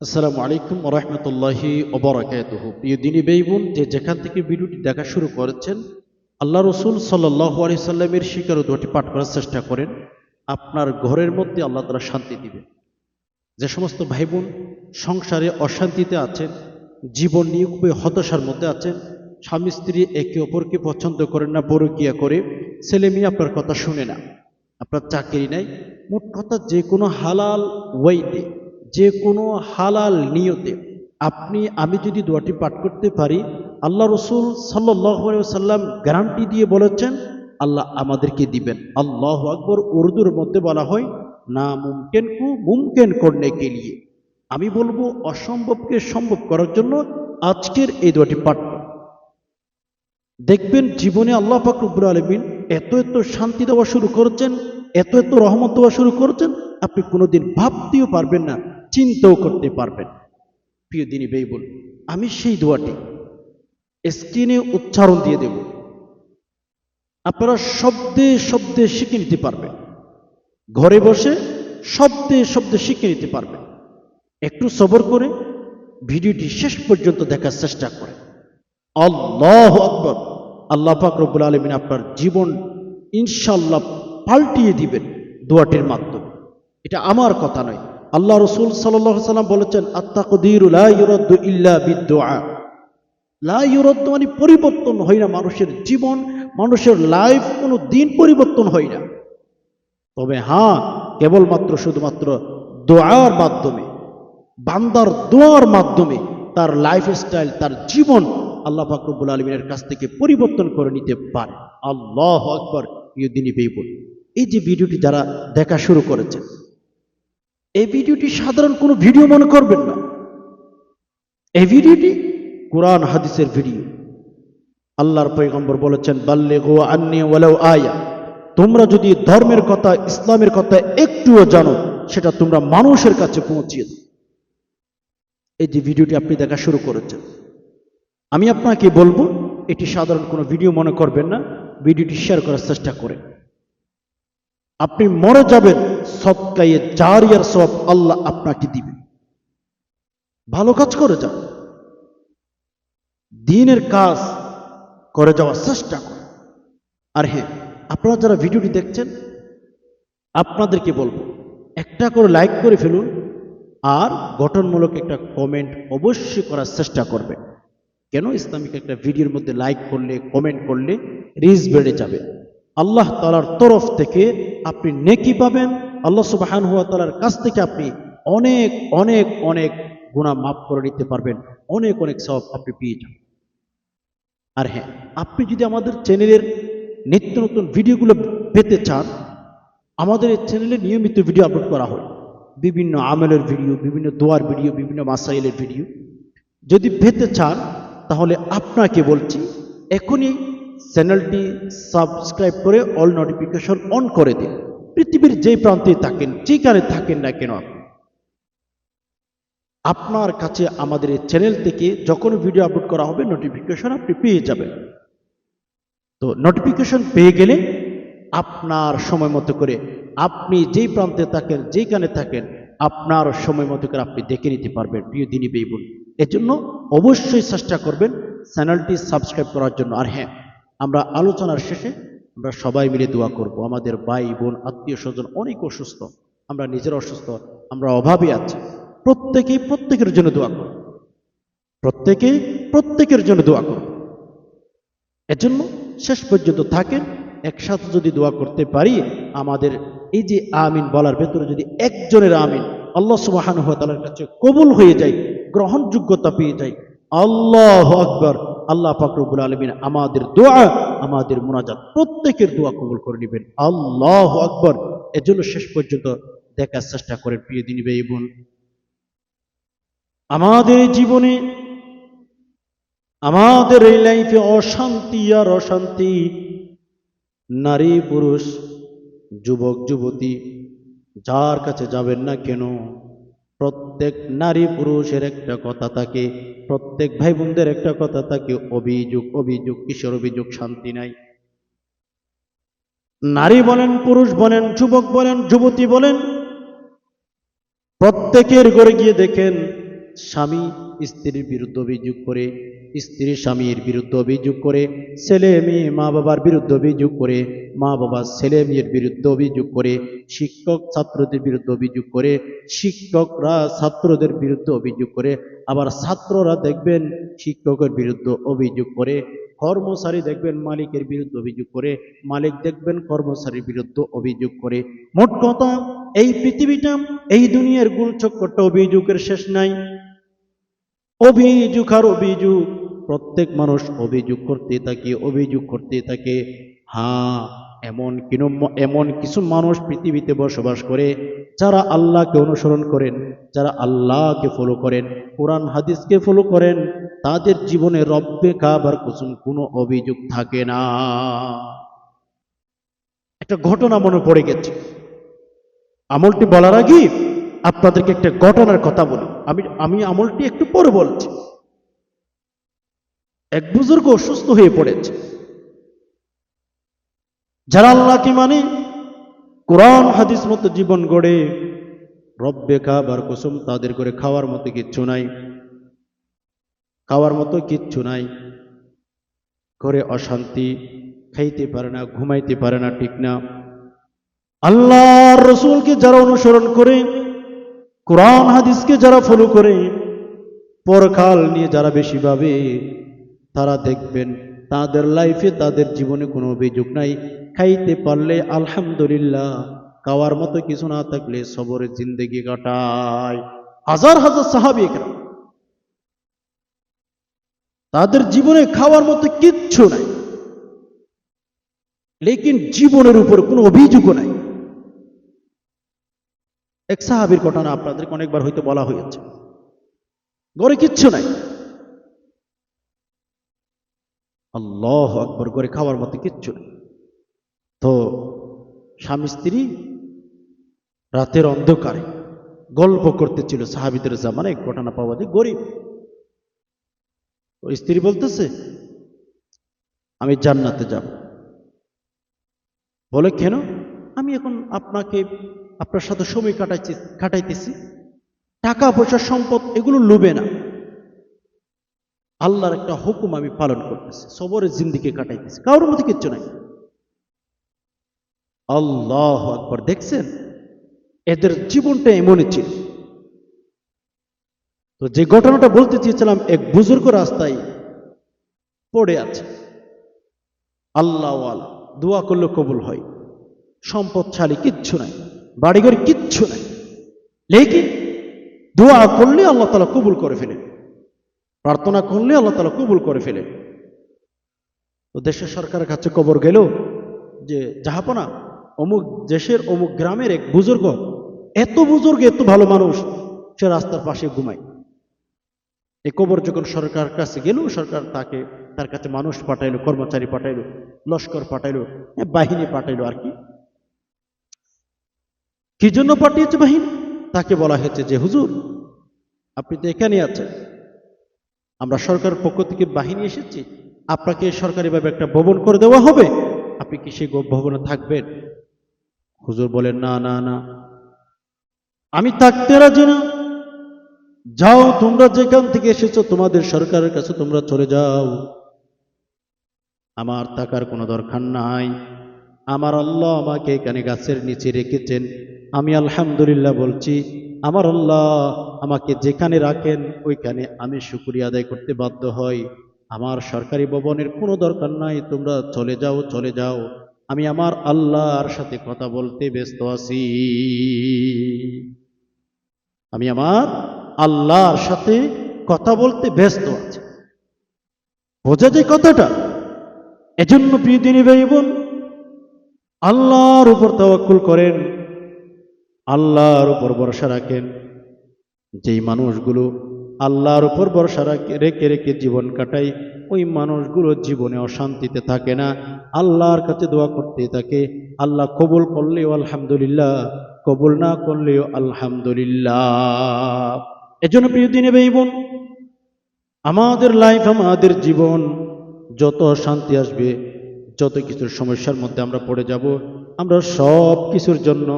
আসসালামু আলাইকুম ওয়া রাহমাতুল্লাহি ওয়া বারাকাতুহু। প্রিয় দিনী ভাই বোন, যে যেখান থেকে ভিডিওটি দেখা শুরু করেছেন, আল্লাহ রসুল সাল্লাল্লাহু আলাইহি সাল্লামের শিকার দোয়াটি পাঠ করার চেষ্টা করেন। আপনার ঘরের মধ্যে আল্লাহ তাআলা শান্তি দিবেন। যে সমস্ত ভাই বোন সংসারে অশান্তিতে আছেন, জীবন নিয়ে খুবই হতাশার মধ্যে আছেন, স্বামী স্ত্রী একে অপরকে পছন্দ করেন না, পরকীয়া করে, ছেলে মেয়ে আপনার কথা শুনে না, আপনার চাকরি নাই, মোট কথা যে কোনো হালাল ওয়াইতে, যে কোনো হালাল নিয়তে আমি যদি দোয়াটি পাঠ করতে পারি, আল্লাহ রসুল সাল্লাল্লাহু আলাইহি ওয়াসাল্লাম গ্যারান্টি দিয়ে বলেছেন আল্লাহ আমাদেরকে দিবেন। আল্লাহু আকবার উর্দুর মধ্যে বলা হয় না মুমকিন কু মুমকিন করনে কে লিয়ে। আমি বলবো অসম্ভবকে সম্ভব করার জন্য আজকের এই দোয়াটি পাঠ করুন। দেখবেন জীবনে আল্লাহ পাক রব্বুল আলামিন এত এত শান্তি দেওয়া শুরু করেছেন, এত এত রহমত দেওয়া শুরু করেছেন, আপনি কোনোদিন ভাবতেও পারবেন না, চিন্তাও করতে পারবেন। প্রিয় দিনী ভাই বোন, আমি সেই দোয়াটি স্ক্রিনে উচ্চারণ দিয়ে দেব, আপনারা শব্দে শব্দে শিখে নিতে পারবেন। ঘরে বসে শব্দে শব্দে শিখে নিতে পারবেন। একটু সবর করে ভিডিওটি শেষ পর্যন্ত দেখার চেষ্টা করেন। আল্লাহু আকবার। আল্লাহ পাক রব্বুল আলামিন আপনার জীবন ইনশাআল্লাহ পাল্টিয়ে দিবেন দোয়াটির মাধ্যমে। এটা আমার কথা নয়, আল্লাহ রসুল সাল্লাল্লাহু আলাইহি সাল্লাম বলেছেন আত-তাকদীরু লা ইউরাদ্দু ইল্লা বিদ-দুআ। লা ইউরাদ্দু মানে পরিবর্তন হয় না মানুষের জীবন, মানুষের লাইফ কোনো দিন পরিবর্তন হয় না। তবে হ্যাঁ, কেবলমাত্র শুধুমাত্র দোয়ার মাধ্যমে, বান্দার দোয়ার মাধ্যমে তার লাইফস্টাইল, তার জীবন আল্লাহ পাক রব্বুল আলামিনের কাছ থেকে পরিবর্তন করে নিতে পারে। আল্লাহু আকবার। প্রিয় দিনী ভাই বোন, এই যে ভিডিওটি যারা দেখা শুরু করেছেন, এই ভিডিওটি সাধারণ কোনো ভিডিও মনে করবেন না। এই ভিডিওটি কোরআন হাদিসের ভিডিও। আল্লাহর পয়গম্বর বলেছেন বাল্লিগু আন্নী ওয়ালাউ আয়া। তোমরা যদি ধর্মের কথা, ইসলামের কথা একটুও জানো, সেটা তোমরা মানুষের কাছে পৌঁছিয়ে দাও। এই যে ভিডিওটি আপনি দেখা শুরু করেছেন, আমি আপনাকে বলবো এটি সাধারণ কোনো ভিডিও মনে করবেন না। ভিডিওটি শেয়ার করার চেষ্টা করেন। আপনি মরে যাবেন, সদকায়ে জারিয়ার সওয়াব আল্লাহ আপনাকে দিবেন। ভালো কাজ করে যান, দ্বীনের কাজ করে যাওয়ার চেষ্টা করেন। আর হ্যাঁ, আপনারা যারা ভিডিওটি দেখছেন, আপনাদেরকে বলবো একটা করে লাইক করে ফেলুন, আর গঠনমূলক একটা কমেন্ট অবশ্যই করার চেষ্টা করবেন। কেন? ইসলামিক একটা ভিডিওর মধ্যে লাইক করলে, কমেন্ট করলে রিচ বেড়ে যাবে। আল্লাহ তাআলার তরফ থেকে আপনি নেকি পাবেন। আল্লাহ সুবহানাহু ওয়া তাআলার কাছ থেকে আপনি অনেক অনেক অনেক গুনাহ মাফ করে নিতে পারবেন, অনেক অনেক সওয়াব আপনি পেয়ে যাবেন। আর হ্যাঁ, আপনি যদি আমাদের চ্যানেলের নিত্য নতুন ভিডিওগুলো পেতে চান, আমাদের এই চ্যানেলে নিয়মিত ভিডিও আপলোড করা হয়। বিভিন্ন আমলের ভিডিও, বিভিন্ন দোয়ার ভিডিও, বিভিন্ন মাসাইলের ভিডিও যদি পেতে চান, তাহলে আপনাকে বলছি এখনই চ্যানেলটি সাবস্ক্রাইব করে অল নোটিফিকেশন অন করে দিন। পৃথিবীর যেই প্রান্তে থাকেন, যেখানে থাকেন না কেন, আপনার কাছে আমাদের এই চ্যানেল থেকে যখন ভিডিও আপলোড করা হবে নোটিফিকেশন আপনি পেয়ে যাবেন। তো নোটিফিকেশন পেয়ে গেলে আপনার সময় মতো করে, আপনি যেই প্রান্তে থাকেন, যেখানে থাকেন, আপনার সময় মতো করে আপনি দেখে নিতে পারবেন। প্রিয় দিনী ভাই বোন, এজন্য অবশ্যই চেষ্টা করবেন চ্যানেলটি সাবস্ক্রাইব করার জন্য। আর হ্যাঁ, আমরা আলোচনার শেষে আমরা সবাই মিলে দোয়া করব। আমাদের ভাই বোন, আত্মীয় স্বজন অনেক অসুস্থ, আমরা নিজেরা অসুস্থ, আমরা অভাবে আছি, প্রত্যেকেই প্রত্যেকের জন্য দোয়া করব। প্রত্যেকেই প্রত্যেকের জন্য দোয়া করব। এজন্য শেষ পর্যন্ত থাকেন। একসাথে যদি দোয়া করতে পারি, আমাদের এই যে আমিন বলার ভেতরে যদি একজনের আমিন আল্লাহ সুবহানাহু ওয়া তাআলার কাছে কবুল হয়ে যায়, গ্রহণযোগ্যতা পেয়ে যায়, আল্লাহু আকবার, আল্লাহ পাক রব্বুল আলামিন আমাদের দোয়া, আমাদের মুনাজাত প্রত্যেকের দোয়া কবুল করে নেবেন। আল্লাহু আকবার। এজন্য শেষ পর্যন্ত দেখার চেষ্টা করেন। প্রিয় দিনী ভাই বোন, আমাদের জীবনে, আমাদের এই লাইফে অশান্তি আর অশান্তি, নারী পুরুষ, যুবক যুবতী, যার কাছে যাবেন না কেন, প্রত্যেক নারী পুরুষের একটা কথা থাকে, প্রত্যেক ভাই বোনদের একটা কথা থাকে, অভিযোগ অভিযোগ, কিসের অভিযোগ? শান্তি নাই। নারী বলেন, পুরুষ বলেন, যুবক বলেন, যুবতী বলেন, প্রত্যেকের ঘরে গিয়ে দেখেন স্বামী স্ত্রীর বিরুদ্ধে অভিযোগ করে, স্ত্রী স্বামীর বিরুদ্ধে অভিযোগ করে, ছেলে মেয়ে মা বাবার বিরুদ্ধে অভিযোগ করে, মা বাবা ছেলে মেয়ের বিরুদ্ধে অভিযোগ করে, শিক্ষক ছাত্রদের বিরুদ্ধে অভিযোগ করে, শিক্ষকরা ছাত্রদের বিরুদ্ধে অভিযোগ করে, আবার ছাত্ররা দেখবেন শিক্ষকের বিরুদ্ধে অভিযোগ করে, কর্মচারী দেখবেন মালিকের বিরুদ্ধে অভিযোগ করে, মালিক দেখবেন কর্মচারীর বিরুদ্ধে অভিযোগ করে। মোট কথা, এই পৃথিবীটা, এই দুনিয়ার গুলচক্করটা অভিযোগের শেষ নাই। অভিযোগ আর অভিযোগ, প্রত্যেক মানুষ অভিযোগ করতে থাকে, অভিযোগ করতে থাকে। হ্যাঁ, এমন কিছু মানুষ পৃথিবীতে বসবাস করে যারা আল্লাহকে অনুসরণ করেন, যারা আল্লাহকে ফলো করেন, কোরআন হাদিসকে ফলো করেন, তাদের জীবনে রব্বে কাবার কসম কোনো অভিযোগ থাকে না। একটা ঘটনা মনে পড়ে গেছে। আমলটি বলার আগে আপনাদেরকে একটা ঘটনার কথা বলি। আমি আমলটি একটু পরে বলছি। এক বুজুর্গ অসুস্থ হয়ে পড়েছে। যারা আল্লাহকে মানে, কোরআন হাদিস মতো জীবন গড়ে, রব্বে কাবার কসম তাদের করে খাওয়ার মতো কিচ্ছু নাই, খাওয়ার মতো কিচ্ছু নাই। করে অশান্তি, খাইতে পারে না, ঘুমাইতে পারে না, ঠিক না। আল্লাহর রসুলকে যারা অনুসরণ করে, কোরআন হাদিসকে যারা ফলো করে, পরকাল নিয়ে যারা বেশি ভাবে, তারা দেখবেন তাদের লাইফে, তাদের জীবনে কোনো অভিযোগ নাই। খাইতে পারলে আলহামদুলিল্লাহ, খাওয়ার মতো কিছু না থাকলে সবরের জিন্দেগি কাটায়। হাজার হাজার সাহাবী একরাম, তাদের জীবনে খাওয়ার মতো কিচ্ছু নাই, লেকিন জীবনের উপর কোনো অভিযোগও নাই। এক সাহাবীর ঘটনা আপনাদেরকে অনেকবার হয়তো বলা হয়েছে। ঘরে কিচ্ছু নাই, আল্লাহু আকবার, ঘরে খাওয়ার মতো কিচ্ছু নেই। তো স্বামী স্ত্রী রাতের অন্ধকারে গল্প করতেছিল। সাহাবীদের জামানায় এক ঘটনা পাওয়া যায়। গরিব, ওই স্ত্রী বলতেছে আমি জান্নাতে যাব। বলে কেন? আমি এখন আপনার সাথে সময় কাটাইতেছি, টাকা পয়সা সম্পদ এগুলো লোভে না, আল্লাহর একটা হুকুম আমি পালন করতেছি, সবরের জিন্দিগি কাটাইতেছি, কারোর মধ্যে কিচ্ছু নাই। আল্লাহু আকবার। দেখছেন, এদের জীবনটা এমনই ছিল। তো যে ঘটনাটা বলতে চেয়েছিলাম, এক বুজুর্গ রাস্তায় পড়ে আছে, আল্লাহওয়ালা, দোয়া করলে কবুল হয়, সম্পদশালী কিচ্ছু নাই, বাড়িঘর কিচ্ছু নাই, লেকিন দোয়া করলে আল্লাহ তাআলা কবুল করে ফেলেন, প্রার্থনা করলে আল্লাহ তাআলা কবুল করে ফেলেন। তো দেশের সরকারের কাছে খবর গেল যে জাহাপনা, অমুক দেশের অমুক গ্রামের এক বুজুর্গ, এত বুজুর্গ, এত ভালো মানুষ, সে রাস্তার পাশে ঘুমায়। এই খবর যখন সরকার কাছে গেল, সরকার তার কাছে মানুষ পাঠাইলো, কর্মচারী পাঠাইলো, লস্কর পাঠাইলো, বাহিনী পাঠাইলো। আর কি জন্য পাঠিয়েছে বাহিনী? তাকে বলা হয়েছে যে হুজুর, আপনি তো এখানে আছেন, আমরা সরকারের পক্ষ থেকে বাহিনী এসেছি, আপনাকে সরকারিভাবে একটা ভবন করে দেওয়া হবে, আপনি কি সেই ভবনে থাকবেন? হুজুর বলেন না না না, আমি থাকতে রাজি না। যাও, তোমরা যেখান থেকে এসেছো তোমাদের সরকারের কাছে তোমরা চলে যাও, আমার থাকার কোনো দরকার নাই। আমার আল্লাহ আমাকে এখানে গাছের নিচে রেখেছেন, আমি আলহামদুলিল্লাহ বলছি। আমার আল্লাহ আমাকে যেখানে রাখেন ওইখানে আমি শুকরিয়া আদায় করতে বাধ্য হই। আমার সরকারি ভবনের কোনো দরকার নাই, তোমরা চলে যাও, চলে যাও, আমি আমার আল্লাহর সাথে কথা বলতে ব্যস্ত আছি, আমি আমার আল্লাহর সাথে কথা বলতে ব্যস্ত আছি। বোঝা যায় কথাটা? এজন্য প্রিয় দিনী ভাই বোন, আল্লাহর উপর তাওয়াক্কুল করেন, আল্লাহর উপর ভরসা রাখেন। যেই মানুষগুলো আল্লাহর উপর ভরসা রেখে রেখে জীবন কাটায়, ওই মানুষগুলো জীবনে অশান্তিতে থাকে না, আল্লাহর কাছে দোয়া করতে থাকে। আল্লাহ কবুল করলেও আলহামদুলিল্লাহ, কবুল না করলেও আলহামদুলিল্লাহ। এজন্য প্রিয় দিনী ভাই বোন, আমাদের লাইফ, আমাদের জীবন যত শান্তি আসবে, যত কিছুর সমস্যার মধ্যে আমরা পড়ে যাব, আমরা সব কিছুর জন্য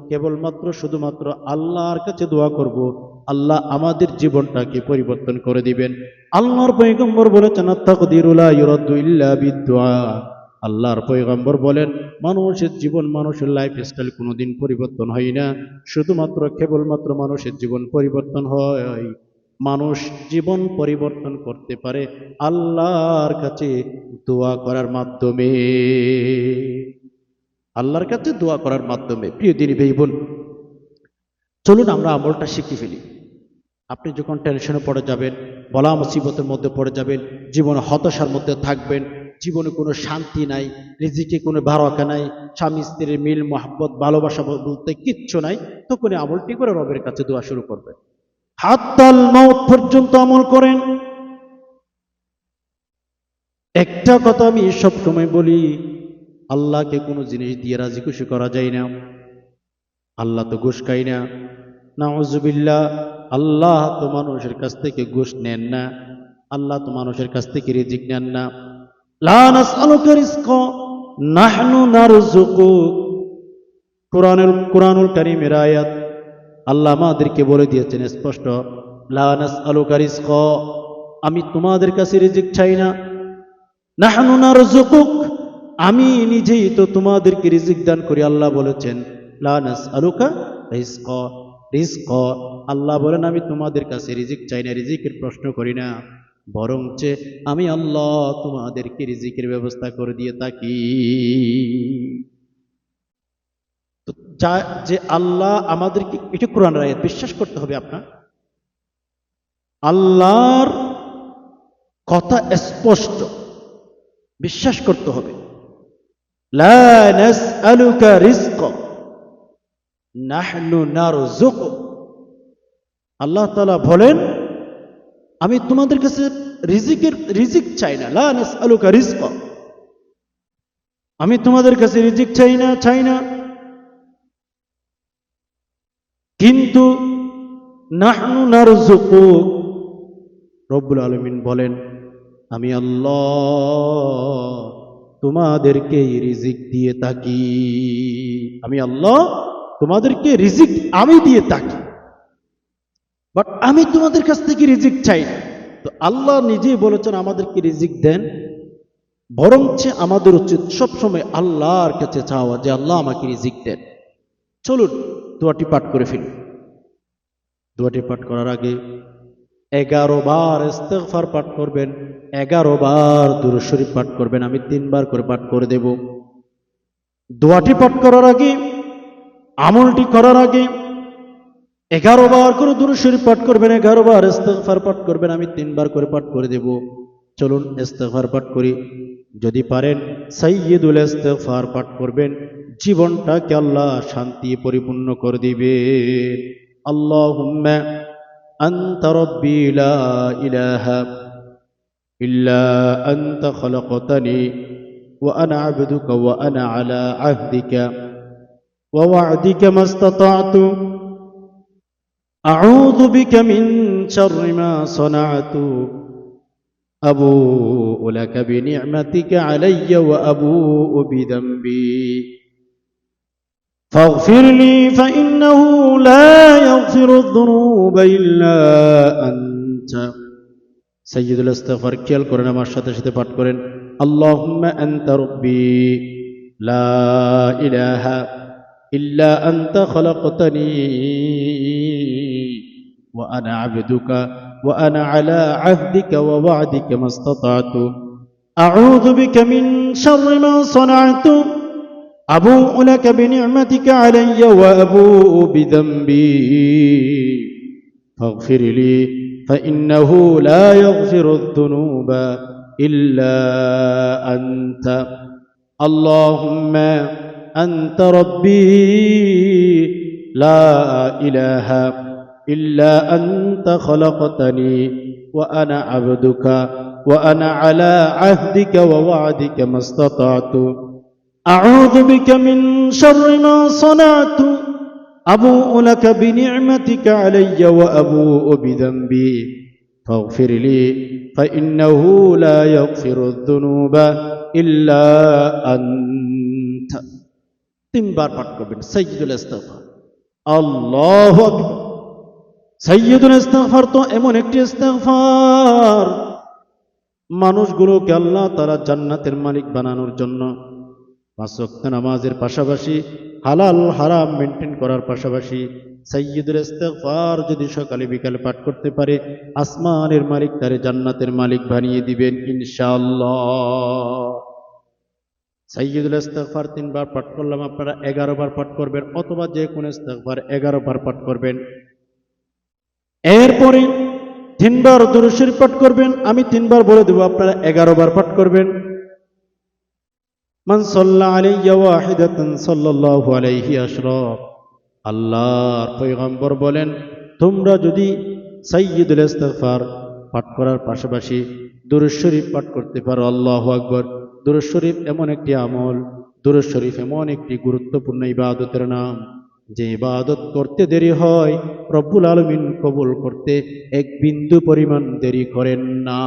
কেবলমাত্র শুধুমাত্র আল্লাহর কাছে দোয়া করব, আল্লাহ আমাদের জীবনটাকে পরিবর্তন করে দিবেন। আল্লাহর পয়গম্বর বলেছেন, আত-তাকদিরু লা ইউরাদ্দু ইল্লা বিদ-দুআ। আল্লাহর পয়গম্বর বলেন, মানুষের জীবন, মানুষের লাইফ স্টাইল কোনোদিন পরিবর্তন হয় না, শুধুমাত্র কেবলমাত্র মানুষের জীবন পরিবর্তন হয়, মানুষ জীবন পরিবর্তন করতে পারে আল্লাহর কাছে দোয়া করার মাধ্যমে। আল্লাহর কাছে দোয়া করার মাধ্যমে। প্রিয় দিনী ভাই বোন, চলুন আমরা আমলটা শিখে ফেলি। আপনি যখন টেনশনে পড়ে যাবেন, বলা মুসিবতের মধ্যে পড়ে যাবেন, জীবনে হতাশার মধ্যে থাকবেন, জীবনে কোনো শান্তি নাই, রিজিকে কোনো বারাকা নাই, স্বামী স্ত্রীর মিল মহব্বত ভালোবাসা বলতে কিচ্ছু নাই, তখন এই আমলটি করে রবের কাছে দোয়া শুরু করবেন। হাত্তাল মাউত পর্যন্ত আমল করেন। একটা কথা আমি সব সময় বলি, আল্লাহকে কোনো জিনিস দিয়ে রাজি খুশি করা যায় না। আল্লাহ তো ঘুষ খায় না, নাউজুবিল্লাহ। আল্লাহ তো মানুষের কাছ থেকে ঘুষ নেন না, আল্লাহ তো মানুষের কাছ থেকে রিজিক নেন না। লা নাসআলুকা রিজকা নাহনু নারযুকুক। কুরআনুল কারীমের আয়াত, আল্লাহ আমাদেরকে বলে দিয়েছেন স্পষ্ট, লা নাসআলুকা রিজকা, আমি তোমাদের কাছে রিজিক চাই না। নাহনু নারযুকুক, আমি নিজেই তো তোমাদেরকে রিজিক দান করি। আল্লাহ বলেছেন লা নাসআলুকা রিজকা, রিজকা, আল্লাহ বলেন আমি তোমাদের কাছে রিজিক চাই না, রিজিকের প্রশ্ন করি না, বরঞ্চ আমি আল্লাহ তোমাদেরকে রিজিকের ব্যবস্থা করে দিয়ে থাকি। তো যে আল্লাহ আমাদেরকে, এটা কোরআনের আয়াত, বিশ্বাস করতে হবে আপনার। আল্লাহর কথা স্পষ্ট, বিশ্বাস করতে হবে। লা নাসআলুকা রিজকা নাহনু নারযুকুক। আল্লাহ তাআলা বলেন আমি তোমাদের কাছে রিজিক চাই না। লা নাসআলুকা রিজকা, আমি তোমাদের কাছে রিজিক চাই না, কিন্তু নাহনু নারযুকুক, রব্বুল আলামিন বলেন আমি আল্লাহ তোমাদেরকে রিজিক দিয়ে থাকি। আমি আল্লাহ তোমাদেরকে রিজিক আমি দিয়ে থাকি, বাট আমি তোমাদের কাছ থেকে রিজিক চাই না। তো আল্লাহ নিজেই বলেছেন আমাদেরকে রিজিক দেন, বরঞ্চ আমাদের উচিত সবসময় আল্লাহর কাছে চাওয়া যে আল্লাহ আমাকে রিজিক দেন। চলুন দোয়াটি পাঠ করে ফেলি। দোয়াটি পাঠ করার আগে 11 বার ইস্তিগফার পাঠ করবেন, 11 বার দুরূদ শরীফ পাঠ করবেন। আমি 3 বার করে পাঠ করে দেব। দোয়াটি পাঠ করার আগে, আমলটি করার আগে 11 বার করে দুরূদ শরীফ পাঠ করবেন, 11 বার ইস্তিগফার পাঠ করবেন। আমি 3 বার করে পাঠ করে দেব। চলুন ইস্তিগফার পাঠ করি। যদি পারেন সাইয়্যিদুল ইস্তিগফার পাঠ করবেন, জীবনটাকে আল্লাহ শান্তি পরিপূর্ণ করে দিবে। আল্লাহুম্মা আনতা রাব্বি লা ইলাহা ইল্লা আনতা খালাকতানি ওয়া আনা আবদুকা ওয়া আনা আলা আহদিকা ওয়া ওয়া'দিকা মাস্তাতা'তু আউযু বিকা মিন শাররি মা সানা'তু আবুউ লাকা বিনি'মাতিকা আলাইয়া ওয়া আবুউ বিযামবি فاغفر لي فإنه لا يغفر الذنوب إلا أنت। সাইয়্যিদুল ইস্তিগফার খেয়াল করেন, আমার সাথে সাথে পাঠ করেন। আল্লাহুম্মা আনতা রাব্বি লা ইলাহা ইল্লা আনতা খালাকতানি ওয়া আনা আবদুকা ওয়া আনা আলা আহদিকা ওয়া ওয়া'দিকা মাস্তাতা'তু আউযু বিকা মিন শাররি মা সানা'তু أبوء لك بنعمتك علي وأبوء بذنبي فاغفر لي فإنه لا يغفر الذنوب إلا أنت اللهم أنت ربي لا إله إلا أنت خلقتني وأنا عبدك وأنا على عهدك ووعدك ما استطعت أعوذ بك من شر ما صنعت أبوء لك بنعمتك علي وأبوء بذنبي فاغفر لي فإنه لا يغفر الذنوب إلا أنت। 3 বার পাঠ করবেন সাইয়্যিদুল ইস্তিগফার। আল্লাহু আকবার। সাইয়্যিদুল ইস্তিগফার তো এমন একটি ইস্তিগফার, মানুষগুলোকে আল্লাহ তাআলা জান্নাতের মালিক বানানোর জন্য 5 ওয়াক্ত নামাজের পাশাপাশি হালাল হারাম মেনটেন করার পাশাপাশি সাইয়্যিদুল ইস্তিগফার যদি সকালে বিকালে পাঠ করতে পারে, আসমানের মালিক তারে জান্নাতের মালিক বানিয়ে দিবেন ইনশাআল্লাহ। সাইয়্যিদুল ইস্তিগফার 3 বার পাঠ করলাম, আপনারা 11 বার পাঠ করবেন, অথবা যে কোনো ইস্তিগফার 11 বার পাঠ করবেন। এরপরে 3 বার দুরূদ শরীফ পাঠ করবেন, আমি 3 বার বলে দেব, আপনারা 11 বার পাঠ করবেন। মান সাল্লা আলাইয়া ওয়াহিদাতান সাল্লাল্লাহু আলাইহি আশরাফ। আল্লাহর পয়গম্বর বলেন, তোমরা যদি সাইয়্যিদুল ইস্তিগফার পাঠ করার পাশাপাশি দুরূদ শরীফ পাঠ করতে পারো, আল্লাহু আকবার। দুরূদ শরীফ এমন একটি আমল, দুরূদ শরীফ এমন একটি গুরুত্বপূর্ণ ইবাদতের নাম, যে ইবাদত করতে দেরি হয়, রব্বুল আলামিন কবুল করতে এক বিন্দু পরিমাণ দেরি করেন না।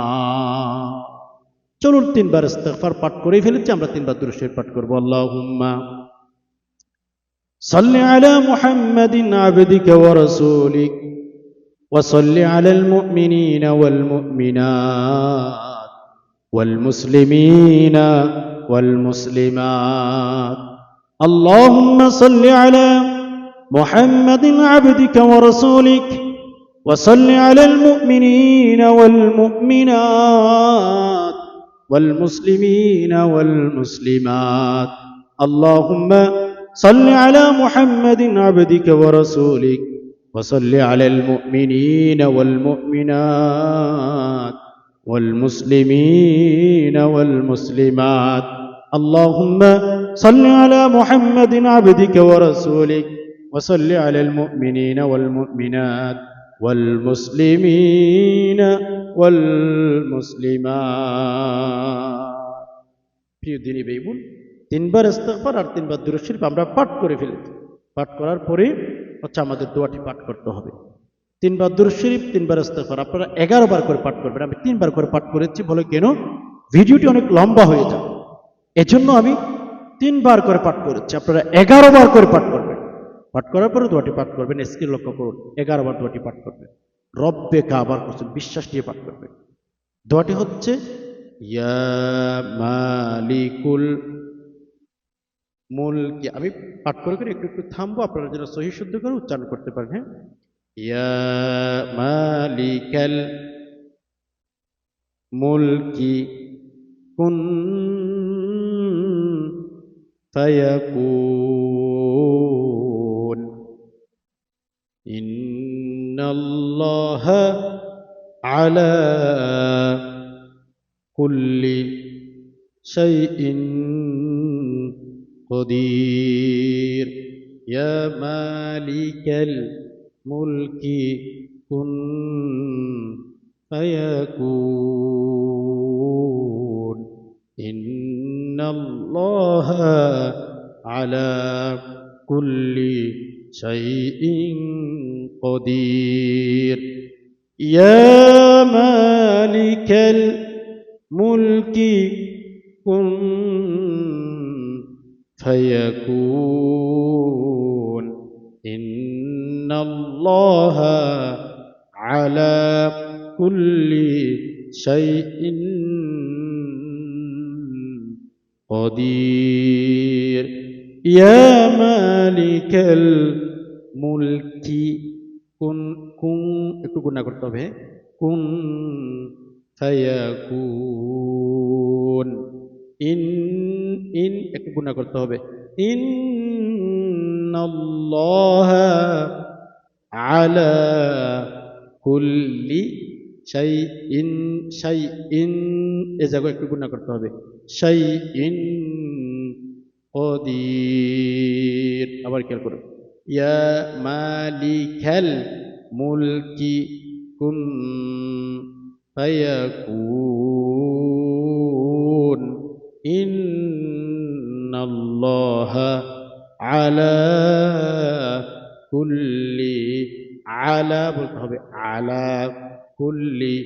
চলুন 3 বার ইস্তিগফার পাঠ করে ফেলেছি, আমরা 3 বার দুরূদ শরীফ পাঠ করব। আল্লাহুম্মা সাল্লি আলা মুহাম্মাদিন আবদিকা ওয়া রাসূলিক ওয়া সাল্লি আলাল মুমিনিনা ওয়াল মুমিনাত ওয়াল মুসলিমিনা ওয়াল মুসলিমাত। আল্লাহুম্মা সাল্লি আলা মুহাম্মাদিন আবদিকা ওয়া রাসূলিক ওয়া সাল্লি আলাল মুমিনিনা ওয়াল মুমিনাত والمسلمين والمسلمات. اللهم صل على محمد عبدك ورسولك وصل على المؤمنين والمؤمنات والمسلمين والمسلمات. اللهم صل على محمد عبدك ورسولك وصل على المؤمنين والمؤمنات والمسلمين والمسلمات. প্রিয় দিনী ভাই বোন, 3 বার ইস্তিগফার আর 3 বার দুরূদ শরীফ আমরা পাঠ করে ফেলেছি। পাঠ করার পরে আমাদের দোয়াটি পাঠ করতে হবে। 3 বার দুরূদ শরীফ, 3 বার ইস্তিগফার, আপনারা 11 বার করে পাঠ করবেন। আমি 3 বার করে পাঠ করেছি বলে কেন, ভিডিওটি অনেক লম্বা হয়ে যায়, এজন্য আমি 3 বার করে পাঠ করেছি, আপনারা 11 বার করে পাঠ করবেন। পাঠ করার পরে দোয়াটি পাঠ করবেন, স্ক্রিন লক্ষ্য করুন, 11 বার দোয়াটি পাঠ করবেন, রব্বে কাবার করছেন বিশ্বাস নিয়ে পাঠ করবেন। দোয়াটি হচ্ছে, ইয়া মালিকুল মুলকি। আমি পাঠ করে করে একটু একটু থামবো, আপনারা যেন সহিহ শুদ্ধ করে উচ্চারণ করতে পারেন। হ্যাঁ, ইয়া মালিকাল মুলকি কুন ফায়াকুন ইন্নাল্লাহা আলা কুল্লি শাইইন কদির। ইয়া মালিকাল মুলকি কুন ফায়াকুন ইন্নাল্লাহা আলা কুল্লি শাইইন কদির। ইয়া মালিকাল মুলকি কুন ফায়াকুন ইন্নাল্লাহা আলা কুল্লি শাইইন কদির। ইয়া মালিকাল মুলকি কুন, কুন একটু গুণা করতে হবে, কুন ফায়াকুন, ইন ইন একটু গুণা করতে হবে, ইন্নাল্লাহা আলা কুল্লি শাইইন, শাইইন এ জায়গায় একটু গুণা করতে হবে, শাইইন কদির। আবার খেয়াল করুন, ইয়া মালিকাল মুলকি কুন ফায়াকুন ইন্নাল্লাহা আলা কুল্লি, আলা বলতে হবে, আলা কুল্লি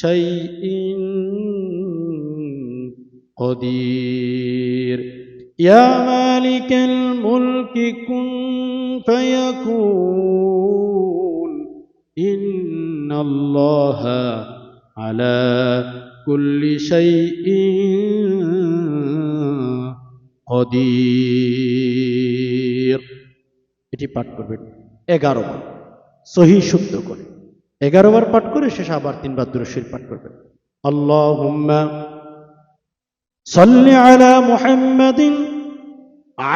শাইইন কদির। ইয়া মালিকাল মুলকি কুন ফায়াকুন ইন্নাল্লাহা আলা কুল্লি শাইইন কদির। এটি পাঠ করবেন 11 বার সহি শুদ্ধ করে। 11 বার পাঠ করে শেষে আবার 3 বার দুরূদ শরীফ পাঠ করবেন। আল্লাহুম্মা সাল্লি আলা মুহাম্মাদিন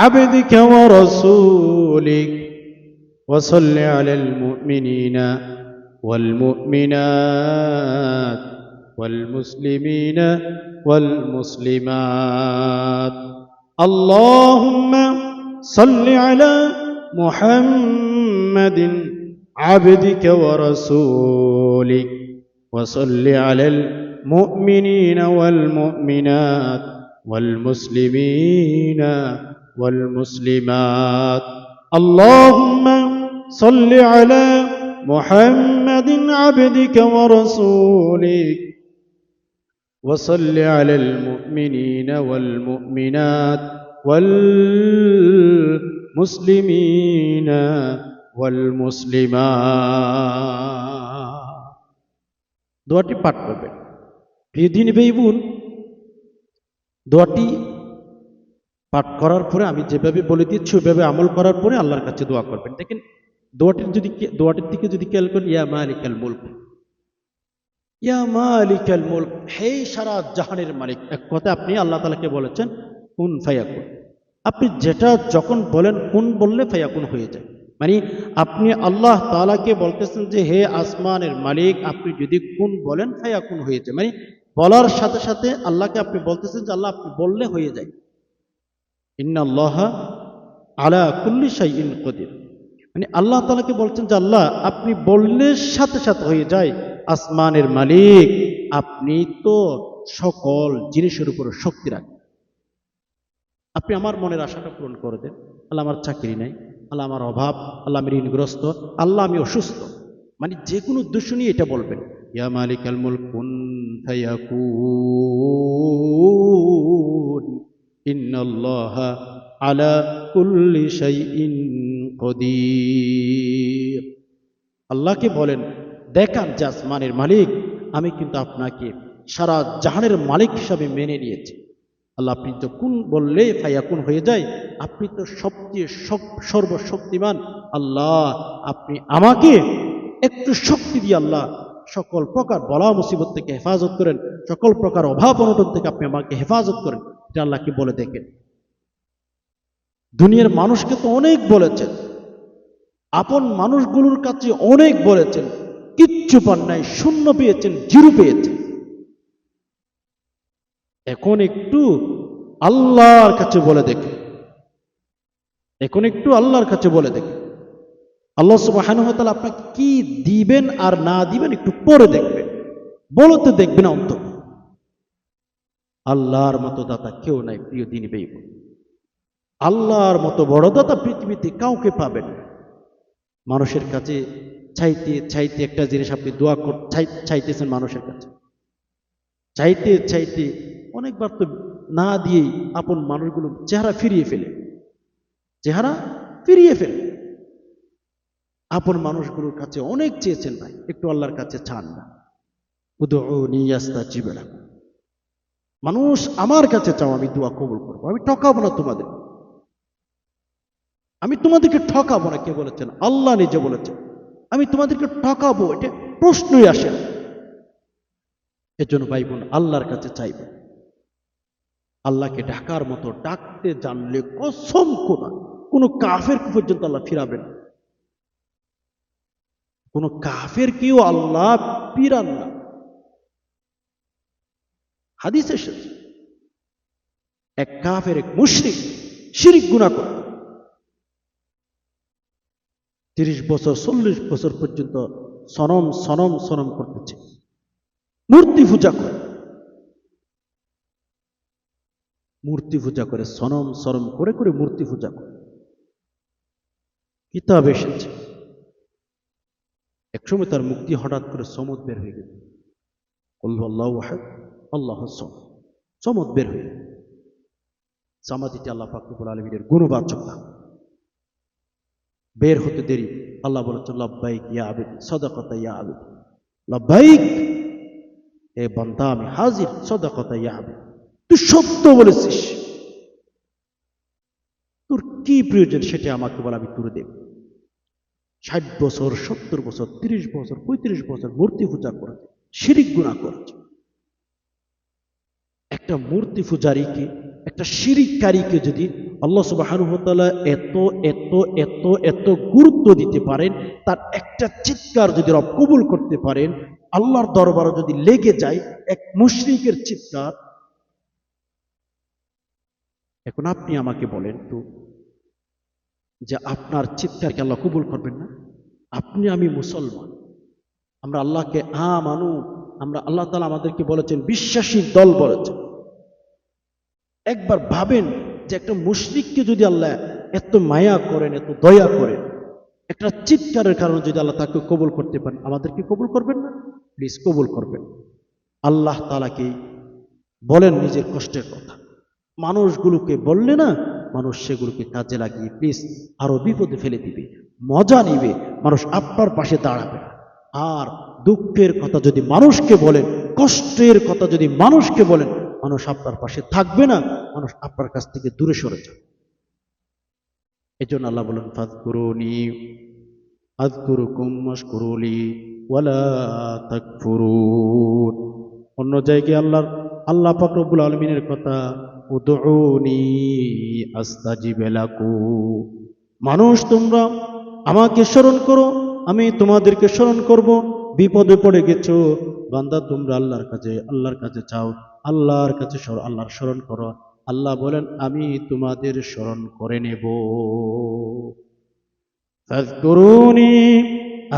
আবদিকা ওয়া রাসূলিক ওয়া সাল্লি আলাল মুমিনিনা ওয়াল মুমিনাত ওয়াল মুসলিমিনা ওয়াল মুসলিমাত। আল্লাহুম্মা সাল্লি আলা মুহাম্মাদিন আবদিকা ওয়া রাসূলিক ওয়া সাল্লি আলাল মুমিনিনা ওয়াল মুমিনাত ওয়াল মুসলিমিনা ওয়াল মুসলিমাত। আল্লাহুম্মা সাল্লি আলা মুহাম্মাদিন আবদিকা ওয়া রাসূলিক ওয়া সাল্লি আলাল মুমিনিনা ওয়াল মুমিনাত ওয়াল মুসলিমিনা ওয়াল মুসলিমাত। দোয়াটি পাঠ করবেন। প্রিয় দিনী ভাই বোন, দোয়াটি পাঠ করার পরে আমি যেভাবে বলে দিচ্ছি ওইভাবে আমল করার পরে আল্লাহর কাছে দোয়া করবেন। দেখেন দোয়াটির দিকে যদি খেয়াল করেন, ইয়া মালিকাল মুলক, ইয়া মালিকাল মুলক, হে সারা জাহানের মালিক। এক কথা আপনি আল্লাহ তাআলাকে বলেছেন কুন ফায়াকুন। আপনি যেটা যখন বলেন কুন বললে ফায়াকুন হয়ে যায়। মানে আপনি আল্লাহ তাআলাকে বলতেছেন যে হে আসমানের মালিক, আপনি যদি কুন বলেন ফায়াকুন হয়ে যায়। মানে বলার সাথে সাথে আল্লাহকে আপনি বলতেছেন যে আল্লাহ আপনি বললে হয়ে যায়। ইন্নাল্লাহা আলা কুল্লি শাইইন কদির। মানে আল্লাহ তাআলাকে বলছেন যে আল্লাহ আপনি বললে সাথে সাথে হয়ে যায়। আসমানের মালিক, আপনি তো সকল জিনিসের উপর শক্তি রাখেন। আপনি আমার মনের আশাটা পূরণ করে দেন। আল্লাহ আমার চাকরি নাই, আল্লাহ আমার অভাব, আল্লাহ আমি ঋণগ্রস্ত, আল্লাহ আমি অসুস্থ। মানে যে কোনো উদ্দেশ্য নিয়ে এটা বলবেন। ইয়া মালিকাল মুলক কুন ফায়াকুন ইন্নাল্লাহা আলা কুল্লি শাইইন কদির। আল্লাহকে বলেন, দেখান যে আসমানের মালিক, আমি কিন্তু আপনাকে সারা জাহানের মালিক হিসাবে মেনে নিয়েছি। আল্লাহ আপনি তো কুন বললে ফায়াকুন হয়ে যায়, আপনি তো সবচেয়ে সর্বশক্তিমান। আল্লাহ আপনি আমাকে একটু শক্তি দিয়ে আল্লাহ সকল প্রকার বলা মুসিবত থেকে হেফাজত করেন, সকল প্রকার অভাব অনটন থেকে আপনি আমাকে হেফাজত করেন। এটা আল্লাহকে বলে দেখেন। দুনিয়ার মানুষকে তো অনেক বলেছেন, আপন মানুষগুলোর কাছে অনেক বলেছেন, কিচ্ছু পান নাই, শূন্য পেয়েছেন, জিরো পেয়েছেন। এখন একটু আল্লাহর কাছে বলে দেখে, এখন একটু আল্লাহর কাছে বলে দেখে, আল্লাহ সুবহানাহু ওয়া তাআলা আপনাকে কি দিবেন আর না দিবেন একটু পরে দেখবেন, বলতে দেখবেন অন্তত। আল্লাহর মতো দাতা কেউ নাই প্রিয় দিনী ভাই বোন। আল্লাহর মতো বড় দাতা পৃথিবীতে কাউকে পাবেন না। মানুষের কাছে চাইতে চাইতে একটা জিনিস আপনি দোয়া চাইতেছেন মানুষের কাছে, চাইতে চাইতে অনেকবার তো না দিয়েই আপন মানুষগুলো চেহারা ফিরিয়ে ফেলে, চেহারা ফিরিয়ে ফেলে। আপন মানুষগুলোর কাছে অনেক চেয়েছেন ভাই, একটু আল্লাহর কাছে চান না। উদউনি আস্তাজিব লাকুম। মানুষ আমার কাছে চাও, আমি দোয়া কবুল করবো, আমি ঠকাবো না তোমাদের, আমি তোমাদেরকে ঠকাবো না। কে বলেছেন? আল্লাহ নিজে বলেছেন আমি তোমাদেরকে ঠকাবো, এটা প্রশ্নই আসে না। এজন্য ভাই বোন আল্লাহর কাছে চাইবে। আল্লাহকে ডাকার মতো ডাকতে জানলে কসম খোদা কোনো কাফের পর্যন্ত আল্লাহ ফিরাবেন, কোন কাফের কেউ আল্লাহ ফিরান না। হাদিস এসেছে এক কাফের, এক মুশরিক শিরক গুনাহ করে 30 বছর 40 বছর পর্যন্ত সনম সনম সনম করতেছে, মূর্তি পূজা করে, মূর্তি পূজা করে, সনম সনম করে করে মূর্তি পূজা করে। কিতাব এসেছে একসময় তার মুক্তি হঠাৎ করে সমদ বের হয়ে গেল। আল্লাহু আহাদ আল্লাহুস সামাদ, সমদ বের হয়ে গেল। সামাদ এটি আল্লাহ পাক রব্বুল আলামিনের গুণবাচক নাম। বের হতে দেরি আল্লাহ বলেছেন লাব্বাইক ইয়া আবিদ সাদাকাতা ইয়া আবিদ, লাব্বাইক এ বান্দা আমি হাজির, সাদাকাতা ইয়া আবিদ, তুই সত্য বলেছিস, তোর কি প্রয়োজন সেটা আমাকে বল, আমি তুলে দেব। 60 বছর 70 বছর 30 বছর 35 বছর মূর্তি পূজা করেছে, শিরিক গুনাহ করেছে। একটা মূর্তি পূজারীকে, একটা শিরিককারীকে যদি আল্লাহ সুবহানাহু ওয়া তাআলা এত এত এত এত গুরুত্ব দিতে পারেন, তার একটা চিৎকার যদি রব কবুল করতে পারেন, আল্লাহর দরবারে যদি লেগে যায় এক মুশরিকের চিৎকার, এখন আপনি আমাকে বলেন তো যে আপনার চিৎকারকে আল্লাহ কবুল করবেন না? আপনি আমি মুসলমান, আমরা আল্লাহকে আমানু, আমরা আল্লাহ তাআলা আমাদেরকে বলেছেন বিশ্বাসী দল বলেছেন। একবার ভাবেন যে একটা মুশরিককে যদি আল্লাহ এত মায়া করেন, এত দয়া করেন, একটা চিৎকারের কারণে যদি আল্লাহ তাকে কবুল করতে পারেন, আমাদেরকে কবুল করবেন না? প্লিজ কবুল করবেন। আল্লাহ তাআলাকে বলেন নিজের কষ্টের কথা, মানুষগুলোকে বললে না, মানুষ সেগুলোকে কাজে লাগিয়ে প্লিজ আরো বিপদে ফেলে দিবে, মজা নিবে, মানুষ আপনার পাশে দাঁড়াবে না। আর দুঃখের কথা যদি মানুষকে বলেন, কষ্টের কথা যদি মানুষকে বলেন, মানুষ আপনার পাশে থাকবে না, মানুষ আপনার কাছ থেকে দূরে সরে যাবে। এই জন্য আল্লাহ বলেন ফাযকুরুনি আযকুরুকুম ওয়াশকুরুলি ওয়ালা তাকফুরুন। অন্য জায়গায় আল্লাহ পাক রব্বুল আলামিনের কথা উদউনি আস্তাজিব লাকুম, মানুষ তোমরা আমাকে স্মরণ করো, আমি তোমাদেরকে স্মরণ করব। বিপদে পড়ে গেছো বান্দা, তোমরা আল্লাহর কাছে চাও, আল্লাহর কাছে আল্লাহর স্মরণ করো। আল্লাহ বলেন আমি তোমাদের স্মরণ করে নেব। ফাযকুরুনি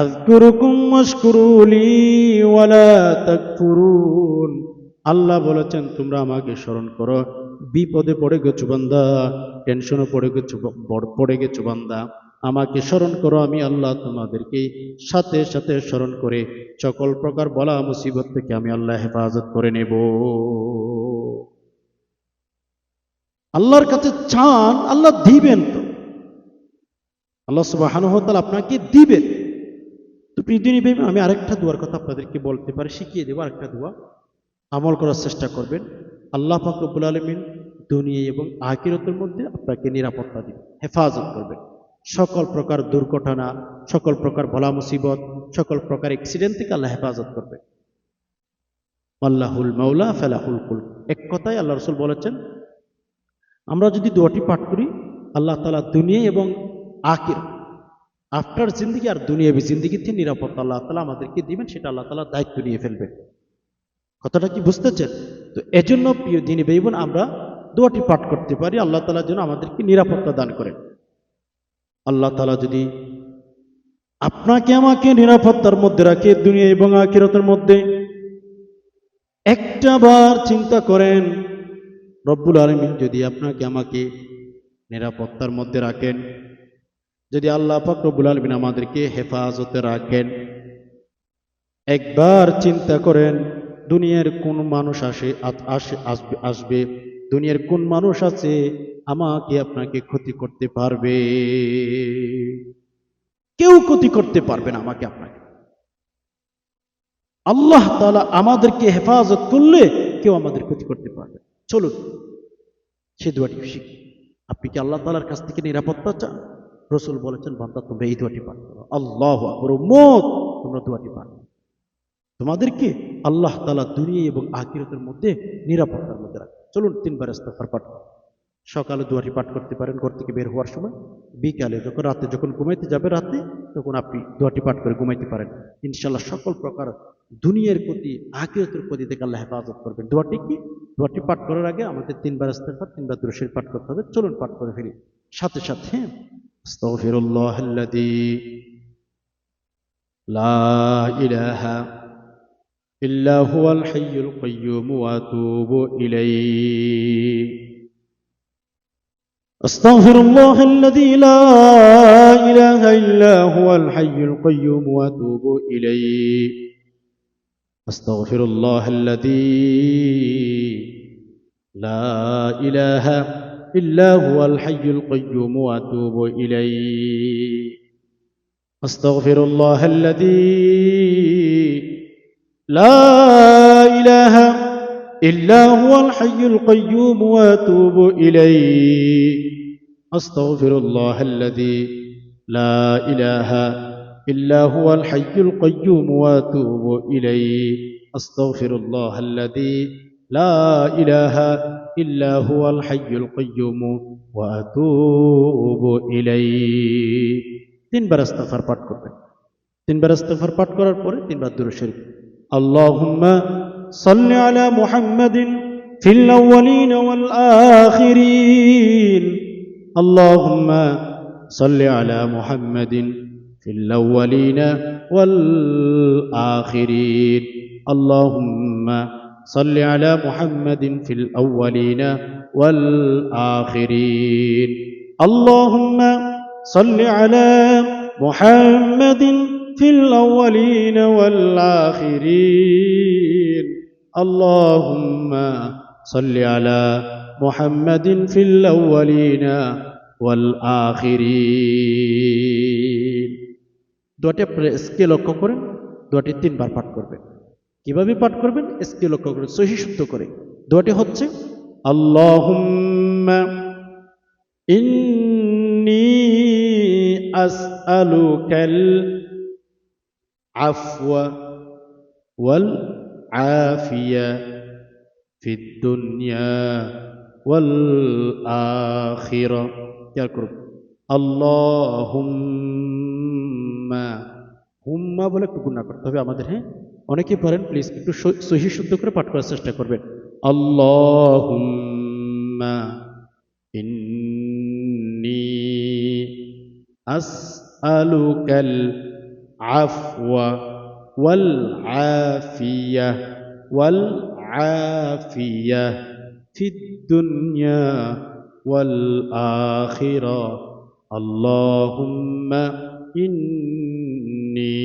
আযকুরুকুম ওয়াশকুরুলি ওয়ালা তাকফুরুন। আল্লাহ বলেছেন তোমরা আমাকে স্মরণ করো। বিপদে পড়ে গেছো বান্দা, টেনশনে পড়ে গেছো বান্দা, আমাকে স্মরণ করো, আমি আল্লাহ তোমাদেরকে সাথে সাথে স্মরণ করে সকল প্রকার বলা মুসিবত থেকে আমি আল্লাহ হেফাজত করে নেব। আল্লাহর কাছে চান, আল্লাহ দিবেন তো, আল্লাহ সুবহানাহু ওয়া তাআলা আপনাকে দিবেন। তো প্রিয় ভাই, আমি আরেকটা দোয়ার কথা আপনাদেরকে বলতে পারি, শিখিয়ে দেবো আরেকটা দোয়া, আমল করার চেষ্টা করবেন। আল্লাহ পাক রব্বুল আলামিন দুনিয়া এবং আখিরাতের মধ্যে আপনাকে নিরাপত্তা দিবেন, হেফাজত করবেন। সকল প্রকার দুর্ঘটনা, সকল প্রকার বলা মুসিবত, সকল প্রকার অ্যাক্সিডেন্ট থেকে আল্লাহ হেফাজত করবেন। আল্লাহুল মাওলা ফালাহুল কুল। এক কথায় আল্লাহ রাসূল বলেছেন, আমরা যদি দোয়াটি পাঠ করি, আল্লাহ তাআলা দুনিয়া এবং আখিরাত, আফটার জিন্দেগি আর দুনিয়াবি জিন্দেগিতে নিরাপত্তা আল্লাহ তাআলা আমাদেরকে দিবেন, সেটা আল্লাহ তাআলা দায়িত্ব নিয়ে ফেলবেন। কথাটা কি বুঝতেছেন? তো এজন্য প্রিয় দিনী ভাই বোন, আমরা দোয়াটি পাঠ করতে পারি, আল্লাহ তাআলা যেন আমাদেরকে নিরাপত্তা দান করেন। আল্লাহ তাআলা যদি আপনাকে আমাকে নিরাপত্তার মধ্যে রাখে, দুনিয়া এবং আখিরাতের মধ্যে, একটা বার চিন্তা করেন, রব্বুল আলামিন যদি আপনাকে আমাকে নিরাপত্তার মধ্যে রাখেন, যদি আল্লাহ পাক রব্বুল আলামিন আমাদেরকে হেফাজতে রাখেন, একবার চিন্তা করেন দুনিয়ার কোন মানুষ আসবে, দুনিয়ার কোন মানুষ আছে আমাকে আপনাকে ক্ষতি করতে পারবে? কেউ ক্ষতি করতে পারবে না আমাকে আপনাকে। আল্লাহ তাআলা আমাদেরকে হেফাজত করলে কেউ আমাদের ক্ষতি করতে পারবে। চলুন সে দোয়াটি শিখি। আপনি কি আল্লাহ তাআলার কাছ থেকে নিরাপত্তা চান? রাসূল বলেছেন বান্দা তোমরা এই দোয়াটি পাঠ করো, আল্লাহু আকবার, উম্মত তোমরা দোয়াটি পাঠ করো, তোমাদেরকে আল্লাহ তাআলা দুনিয়া এবং আখিরাতের মধ্যে নিরাপত্তার মধ্যে রাখবে। চলুন 3 বার ইস্তিগফার পাঠ করুন। সকালে দোয়াটি পাঠ করতে পারেন ঘর থেকে বের হওয়ার সময়, বিকালে রাতে যখন ঘুমাইতে যাবে রাতে, তখন আপনি দোয়াটি পাঠ করে ঘুমাইতে পারেন। ইনশাআল্লাহ সকল প্রকার দুনিয়ার প্রতি আখিরাতের প্রতি থেকে আল্লাহ হেফাজত করবেন। দোয়াটি কি? দোয়াটি পাঠ করার আগে আমাদের 3 বার ইস্তিগফার, 3 বার দুরূদ শরীফ পাঠ করতে হবে। চলুন পাঠ করে ফেলি সাথে সাথে। আস্তাগফিরুল্লাহাল্লাযী লা ইলাহা ইল্লা হুয়াল হাইয়ুল কাইয়্যুম ওয়া আতুবু ইলাইহি। أستغفر الله الذي لا إله إلا هو الحي القيوم وأتوب إليه. أستغفر الله الذي لا إله إلا هو الحي القيوم وأتوب إليه. أستغفر الله الذي لا إله إلا هو الحي القيوم وأتوب إليه أستغفر الله الذي لا إله إلا هو الحي القيوم وأتوب إليه أستغفر الله الذي لا إله إلا هو الحي القيوم وأتوب إليه তিনবার ইস্তিগফার পাঠ করবেন তিনবার ইস্তিগফার পাঠ করার পরে তিনবার দুরূদ শরীফ আল্লাহুম্মা সাল্লি আলা মুহাম্মাদিন ফিল আউয়ালিন ওয়াল আখিরিন আল্লাহুম্মা সাল্লি আলা মুহাম্মাদিন ফিল আউয়ালিন ওয়াল আখিরিন আল্লাহুম্মা সাল্লি আলা মুহাম্মাদিন ফিল আউয়ালিন ওয়াল আখিরিন আল্লাহুম্মা সাল্লি আলা মুহাম্মাদিন ফিল আউয়ালিন ওয়াল আখিরিন আল্লাহুম্মা সাল্লি আলা মুহাম্মাদিন ফিল আউয়ালিন ওয়াল আখিরিন দোয়াটি আপনারা স্কেল লক্ষ্য করেন দোয়াটি তিনবার পাঠ করবেন কিভাবে পাঠ করবেন স্কেল লক্ষ্য করে সহি শুদ্ধ করে দোয়াটি হচ্ছে আল্লাহুম্মা ইন্নী আসআলুকাল আফওয়া ওয়াল আফিয়া ফিদ দুনিয়া ওয়াল আখিরা খেয়াল করুন আল্লাহুম্মা হুম্মা বলে একটু গুণা করতে হবে আমাদের হ্যাঁ অনেকেই পারেন প্লিজ একটু সহি শুদ্ধ করে পাঠ করার চেষ্টা করবেন আল্লাহুম্মা ইন্নী আসআলুকাল আফওয়া ওয়াল আফিয়া ওয়াল আফিয়া ফিদ দুনিয়া ওয়াল আখিরা আল্লাহুম্মা ইন্নী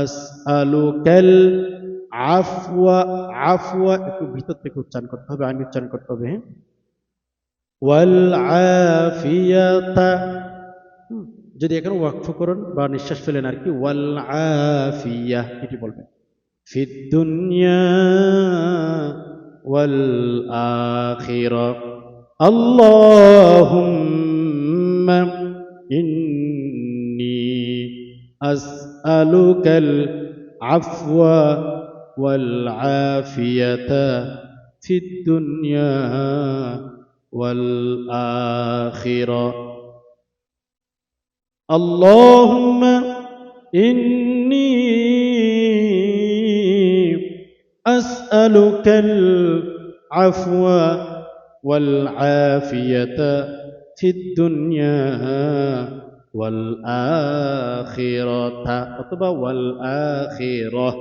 আসআলুকাল আফওয়া আফওয়া একটু ভিতর থেকে উচ্চারণ করতে হবে আমি উচ্চারণ করতে হবে হ্যাঁ ওয়াল আফিয়াতা যদি এখানে ওয়াকফ করেন বা নিঃশ্বাস ফেলেন আর কি ওয়াল আফিয়া এটি বলবেন ফিদ দুনিয়া ওয়াল আখিরা আল্লাহুম্মা ইন্নী আসআলুকাল আফওয়া ওয়াল আফিয়াতা ফিদ দুনিয়া ওয়াল আখিরা আল্লাহুম্মা ইন্নী আসআলুকাল আফওয়া ওয়াল আফিয়াতা ফিদ দুনিয়া ওয়াল আখিরাতা অথবা ওয়াল আখিরাহ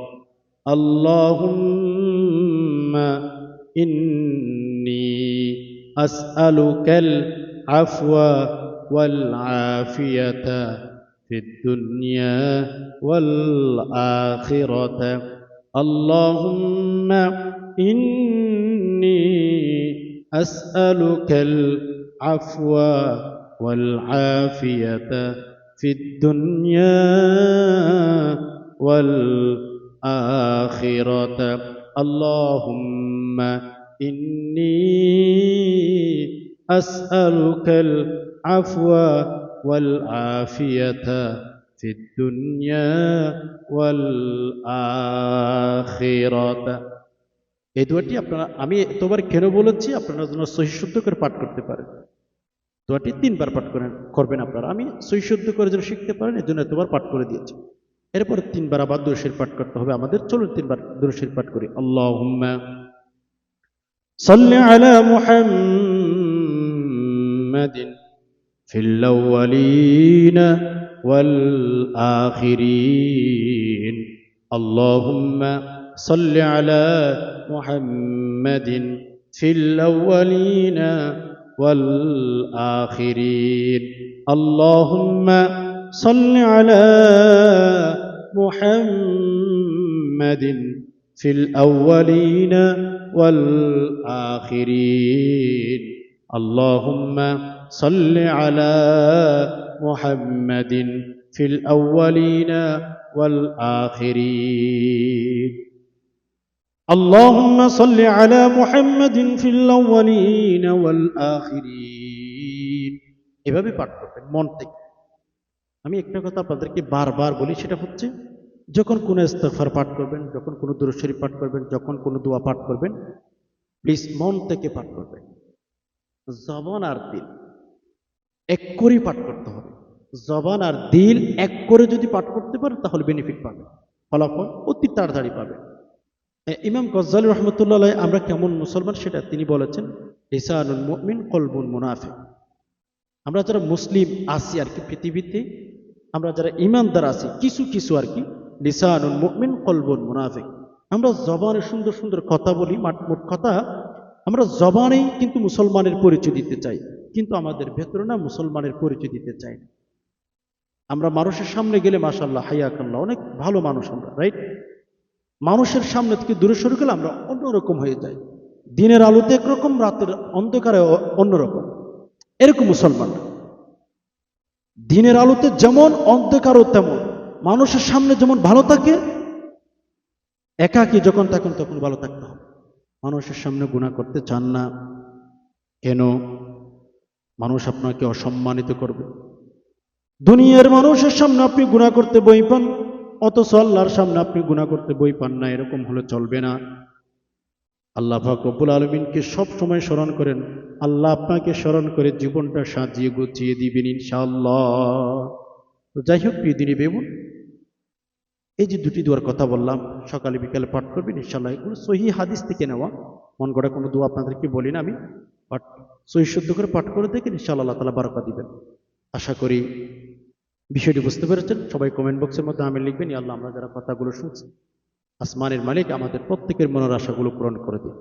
আল্লাহুম্মা ইন্নী আসআলুকাল আফওয়া ওয়াল আফিয়াতা ফিদ দুনিয়া ওয়াল আখিরাতা আল্লাহুম্মা ইন্নী আসআলুকাল আফওয়া ওয়াল আফিয়াতা ফিদ দুনিয়া ওয়াল আখিরাতা আল্লাহুম্মা ইন্নী আসআলুকাল আফওয়া ওয়াল আফিয়াতা ফিদ দুনিয়া ওয়াল আখিরাতা এই দোয়াটি আপনারা আমি এতবার কেন বলেছি আপনারা যেন সহি শুদ্ধ করে পাঠ করতে পারেন দোয়াটি তিনবার পাঠ করবেন আপনারা আমি সহি শুদ্ধ করে যেন শিখতে পারেন এই জন্য এতবার পাঠ করে দিয়েছি এরপর তিনবার আবার দুরূদ শরীফ পাঠ করতে হবে আমাদের চলুন তিনবার দুরূদ শরীফ পাঠ করি আল্লাহুম্মা সাল্লি আলা মুহাম্মাদিন ফিল আউয়ালিনা ওয়াল আখিরিন আল্লাহুম্মা সাল্লি আলা মুহাম্মাদিন ফিল আউয়ালিনা ওয়াল আখিরিন আল্লাহুম্মা সাল্লি আলা মুহাম্মাদিন ফিল আউয়ালিনা ওয়াল আখিরিন আল্লাহুম্মা সাল্লি আলা মুহাম্মাদিন ফিল আউয়ালিনা ওয়াল আখিরিন। আল্লাহুম্মা সাল্লি আলা মুহাম্মাদিন ফিল আউয়ালিনা ওয়াল আখিরিন। এভাবে পাঠ করবেন মন থেকে। আমি একটা কথা আপনাদেরকে বারবার বলি, সেটা হচ্ছে যখন কোনো ইস্তিগফার পাঠ করবেন, যখন কোনো দুরূদ শরীফ পাঠ করবেন, যখন কোনো দোয়া পাঠ করবেন, প্লিজ মন থেকে পাঠ করবেন। জবান আর দিল এক করেই পাঠ করতে হবে। জবান আর দিল এক করে যদি পাঠ করতে পারেন তাহলে বেনিফিট পাবেন, ফলাফল অতি তাড়াতাড়ি পাবেন। ইমাম গজ্জালী রহমতুল্লাহ আলাইহি আমরা কেমন মুসলমান সেটা তিনি বলেছেন, লিসানুল মুমিন কলবুল মুনাফিক। আমরা যারা মুসলিম আছি আর কি পৃথিবীতে, আমরা যারা ইমানদার আছি কিছু কিছু আর কি, লিসানুল মুমিন কলবুল মুনাফিক। আমরা জবানে সুন্দর সুন্দর কথা বলি, মোট কথা আমরা জবানেই কিন্তু মুসলমানের পরিচয় দিতে চাই, কিন্তু আমাদের ভেতরে না মুসলমানের পরিচয় দিতে চাই না। আমরা মানুষের সামনে গেলে মাশাআল্লাহ হায়াকাল্লাহ অনেক ভালো মানুষ আমরা, রাইট? মানুষের সামনে থেকে দূরে সরে গেলে আমরা অন্যরকম হয়ে যাই। দিনের আলোতে একরকম, রাতের অন্ধকারে অন্যরকম। এরকম মুসলমান দিনের আলোতে যেমন, অন্ধকারও তেমন। মানুষের সামনে যেমন ভালো থাকে, একাকী যখন থাকুন তখন ভালো থাকতে হবে। মানুষের সামনে গুনাহ করতে চান না কেন? মানুষ আপনাকে অসম্মানিত করবে। দুনিয়ার মানুষের সামনে আপনি গুনাহ করতে বই পান, অথচ আল্লাহর সামনে আপনি গুনাহ করতে বই পান না, এরকম হলে চলবে না। আল্লাহ পাক রব্বুল আলামিনকে সব সময় স্মরণ করেন, আল্লাহ আপনাকে স্মরণ করে জীবনটা সাজিয়ে গুছিয়ে দিবেন ইনশাআল্লাহ। তো যাই হোক, প্রিয় দিনী বেবুন, এই যে দুটি দোয়ার কথা বললাম, সকালে বিকালে পাঠ করবেন ইনশাআল্লাহ। এগুলো সহিহ হাদিস থেকে নেওয়া, মন গড়া কোনো দোয়া আপনাদেরকে বলি না আমি। পাঠ সহিহ শুদ্ধ করে পাঠ করে দেখেন, ইনশাআল্লাহ আল্লাহ তাআলা বারাকা দিবেন। আশা করি বিষয়টি বুঝতে পেরেছেন। সবাই কমেন্ট বক্সের মধ্যে আমিন লিখবেন। ইয়া আল্লাহ, আমরা যারা কথাগুলো শুনছি, আসমানের মালিক আমাদের প্রত্যেকের মনের আশাগুলো পূরণ করে দিন।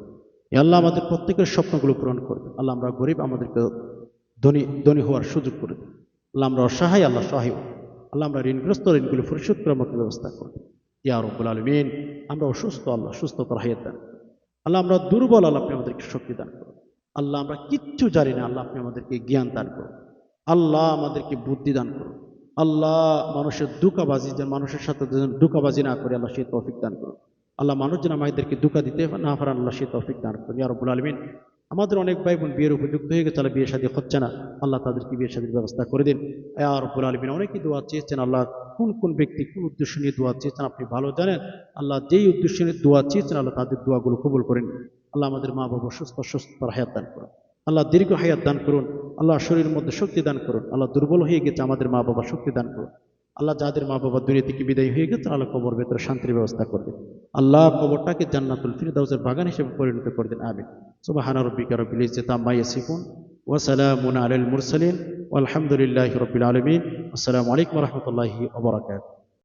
ইয়া আল্লাহ, আমাদের প্রত্যেকের স্বপ্নগুলো পূরণ করে দিন। আল্লাহ, আমরা গরিব, আমাদেরকে ধনী হওয়ার সুযোগ করে দিন। আল্লাহ, আমরা অসহায়, আল্লাহ সহায়। আল্লাহ, আমরা ঋণগ্রস্ত, ঋণগুলো পরিশোধ করার মতো ব্যবস্থা করুন ইয়া রাব্বুল আলামিন। আমরা অসুস্থ, আল্লাহ সুস্থতার হায়াত দান করুন। আল্লাহ, আমরা দুর্বল, আল্লাহ আপনি আমাদেরকে শক্তি দান করুন। আল্লাহ, আমরা কিচ্ছু জানি না, আল্লাহ আপনি আমাদেরকে জ্ঞান দান করুন। আল্লাহ, আমাদেরকে বুদ্ধি দান করুন। আল্লাহ, মানুষের ধোঁকাবাজি, যেন মানুষের সাথে যেন ধোঁকাবাজি না করে, আল্লাহ সেই তৌফিক দান করুন। আল্লাহ, মানুষ যেন আমাদেরকে ধোঁকা দিতে না পারেন, আল্লাহ সেই তৌফিক দান করুন ইয়া রাব্বুল আলামিন। আমাদের অনেক ভাই বোন বিয়ের উপযুক্ত হয়ে গেছে, আল্লাহ বিয়ে শাদী হচ্ছে না, আল্লাহ তাদেরকে বিয়ে শাদীর ব্যবস্থা করে দিন ইয়া রাব্বুল আলামিন। অনেকেই দোয়া চেয়েছেন, আল্লাহ কোন কোন ব্যক্তি কোন উদ্দেশ্য নিয়ে দোয়া চেয়েছেন আপনি ভালো জানেন। আল্লাহ, যেই উদ্দেশ্য নিয়ে দোয়া চেয়েছেন, আল্লাহ তাদের দোয়াগুলো কবুল করেন। আল্লাহ, আমাদের মা বাবা সুস্থতার হায়াত দান করুন। আল্লাহ, দীর্ঘ হায়াত দান করুন। আল্লাহ, শরীরের মধ্যে শক্তি দান করুন। আল্লাহ, দুর্বল হয়ে গেছে আমাদের মা বাবা, শক্তি দান করুন। আল্লাহ, যাদের মা বাবা দুনিয়া থেকে বিদায় হয়ে গেছে, আল্লাহ কবর ভেতরে শান্তির ব্যবস্থা করে দিন। আল্লাহ, কবরটাকে জান্নাতুল ফিরদাউসের বাগান হিসেবে পরিণত করে দিন, আমিন। সুবহানা রাব্বিকা রাব্বিল ইজ্জাতি আম্মা ইয়াসিফুন ওয়া সালামুন আলাল মুরসালিন ওয়ালহামদুলিল্লাহি রাব্বিল আলামিন। আসসালামু আলাইকুম ওয়া রাহমাতুল্লাহি ওয়া বারাকাতুহু।